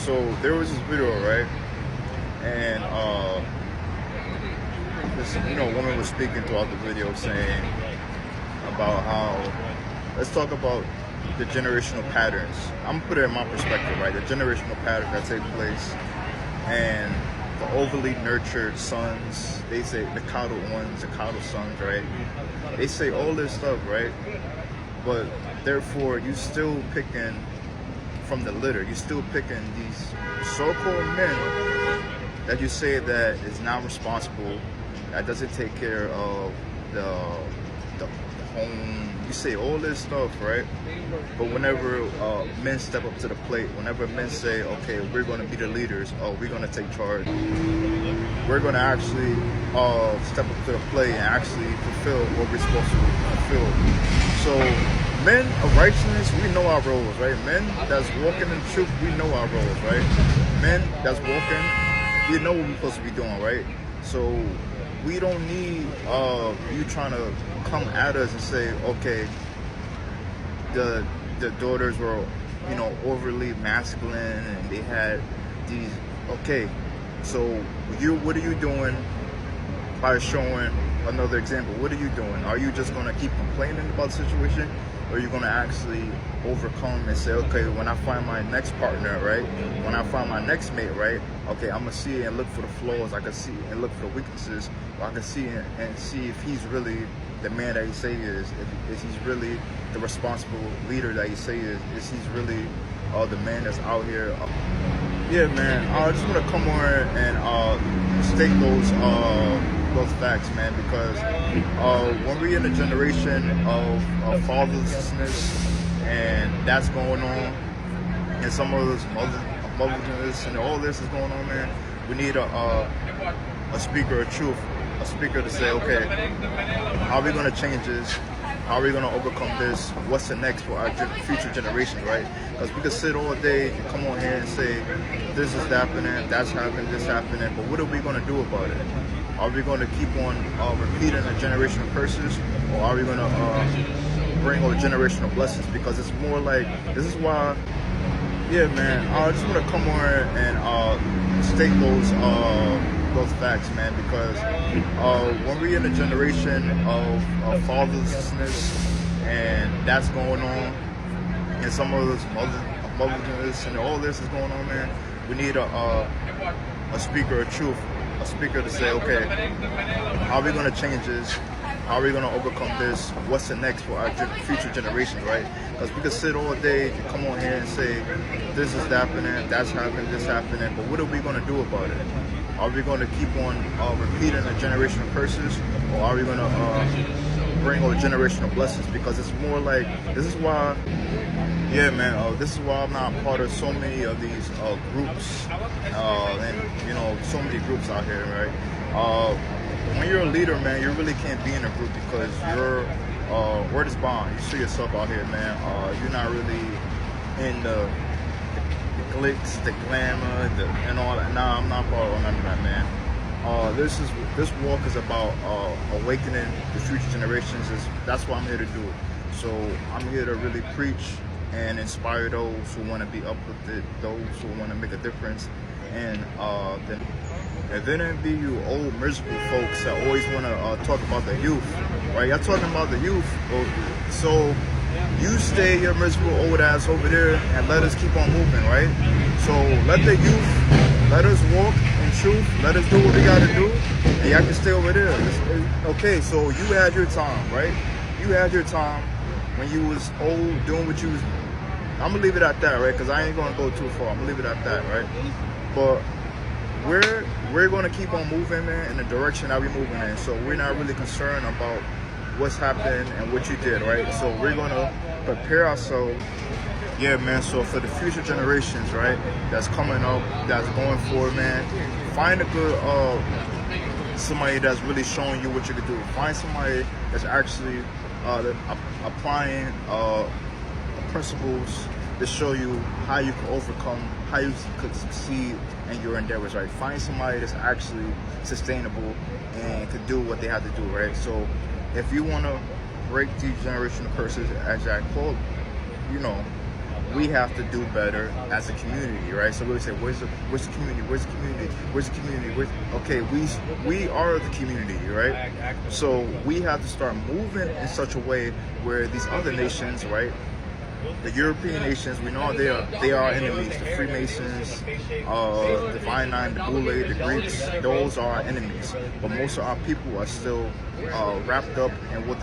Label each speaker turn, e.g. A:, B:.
A: So there was this video, right? And this woman was speaking throughout the video saying about how, let's talk about the generational patterns. I'm gonna put it in my perspective, right? The generational patterns that take place, and the overly nurtured sons, they say the coddled ones, the coddled sons, right? They say all this stuff, right? But therefore, you still picking from the litter. You're still picking these so-called men that you say that is not responsible, that doesn't take care of the home. You say all this stuff, right? But whenever men step up to the plate, whenever men say, okay, we're going to be the leaders, we're going to take charge, we're going to actually step up to the plate and actually fulfill what we're supposed to fulfill. So men of righteousness, we know our roles, right? Men that's walking in truth, we know our roles, right? Men that's walking, we know what we're supposed to be doing, right? So we don't need you trying to come at us and say, okay, the daughters were, overly masculine and they had these. Okay, so what are you doing by showing another example? What are you doing? Are you just going to keep complaining about the situation, or are you going to actually overcome and say, okay, when I find my next partner, right, when I find my next mate, right, okay, I'm going to see and look for the flaws, I can see and look for the weaknesses, I can see and see if he's really the man that he say he is, if he's really the responsible leader that he say he is he's really the man that's out here. Yeah, man, I just want to come on and state those facts, man, because when we're in a generation of fatherlessness, and that's going on, and some of this motherlessness and all this is going on, man, we need a speaker of truth, a speaker to say, okay, how are we going to change this? How are we going to overcome this? What's the next for our future generations, right? Because we could sit all day and come on here and say, this is happening, that's happening, this happening, but what are we going to do about it? Are we going to keep on repeating the generational curses, or are we going to bring over generational blessings? Because it's more like, this is why, yeah, man, I just want to come on and state those facts, man, because when we're in a generation of fatherlessness, and that's going on, and some of this motherlessness and all this is going on, man, we need a speaker of truth, a speaker to say, okay, how are we going to change this? How are we going to overcome this? What's the next for our future generations, right? Because we could sit all day and come on here and say, this is happening, that's happening, this happening, but what are we going to do about it? Are we going to keep on repeating the generational curses, or are we going to bring over generational blessings? Because it's more like, this is why, yeah, man, this is why I'm not part of so many of these groups, and so many groups out here, right? When you're a leader, man, you really can't be in a group because your word is bond. You see yourself out here, man. You're not really in the glitz, the glamour, and all that. Nah, I'm not part of none of that, man. This walk is about awakening the future generations. That's why I'm here to do it. So I'm here to really preach and inspire those who want to be uplifted, those who want to make a difference, and then it be you old miserable folks that always want to talk about the youth, right? Y'all talking about the youth, so you stay your miserable old ass over there and let us keep on moving, right? So let the youth, let us walk in truth, let us do what we gotta do, and y'all can stay over there. Okay, so you had your time, right? You had your time when you was old doing what you was. I'm gonna leave it at that, right? Because I ain't gonna go too far. I'm gonna leave it at that, right? But we're gonna keep on moving, man, in the direction that we're moving in. So we're not really concerned about what's happened and what you did, right? So we're gonna prepare ourselves, yeah, man. So for the future generations, right, that's coming up, that's going forward, man, find a good somebody that's really showing you what you can do. Find somebody that's actually applying principles to show you how you can overcome, how you could succeed in your endeavors, right? Find somebody that's actually sustainable and could do what they have to do, right? So if you want to break these generational curses, as I call, we have to do better as a community, right? So we say, where's the community? Where's the community? Where's the community? Okay, we are the community, right? So we have to start moving in such a way where these other nations, right? The European nations, we know they are enemies. The Freemasons, the Vinine, the Boule, the Greeks, those are our enemies. But most of our people are still wrapped up in what